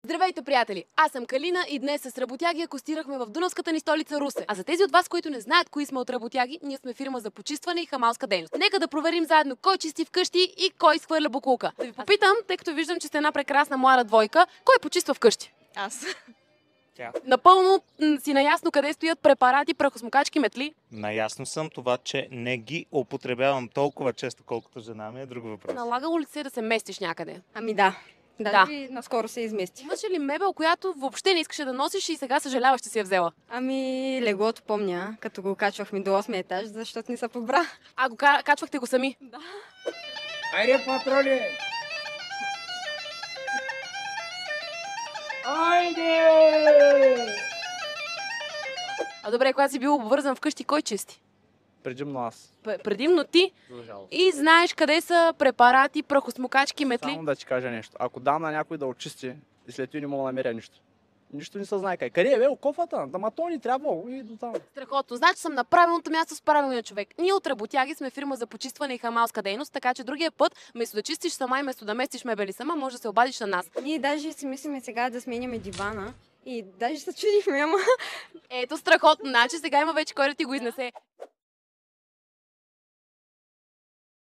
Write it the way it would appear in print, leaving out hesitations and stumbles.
Здравейте, приятели! Аз съм Калина и днес с работяги акостирахме в дунавската ни столица Русе. А за тези от вас, които не знаят кои сме от работяги, ние сме фирма за почистване и хамалска дейност. Нека да проверим заедно кой чисти вкъщи и кой изхвърля боклука. Да ви попитам, тъй като виждам, че сте една прекрасна млада двойка, кой почиства вкъщи? Аз. Тя. Напълно си наясно къде стоят препарати, прахосмокачки, метли? Наясно съм това, че не ги употребявам толкова често, колкото жена ми, е друг въпрос. Налагало ли се да се местиш някъде? Ами да. Даже наскоро се измести. Имаше ли мебел, която въобще не искаше да носиш и сега съжаляваш, че си я взела? Ами леглото помня, като го качвахме до 8 етаж, защото не се побра. А качвахте го сами? Да. Айде, патроли! Айде! А добре, когато си бил обвързан вкъщи, кой чисти? Предимно аз. Предимно ти. За жалост. И знаеш къде са препарати, прахосмокачки, метли? Само да ти кажа нещо. Ако дам на някой да очисти и след това не мога да намеря нищо. Нищо не се знае къде е, кофата? Ама то ни трябва и до там. Страхотно. Значи съм на правилното място с правилния човек. Ние от работяги сме фирма за почистване и хамалска дейност, така че другия път, вместо да чистиш сама и вместо да местиш мебели сама, може да се обадиш на нас. Ние даже си мислиме сега да сменяме дивана и даже се чудихме, ама... Ето страхотно. Значи сега има вече кой да ти го изнесе.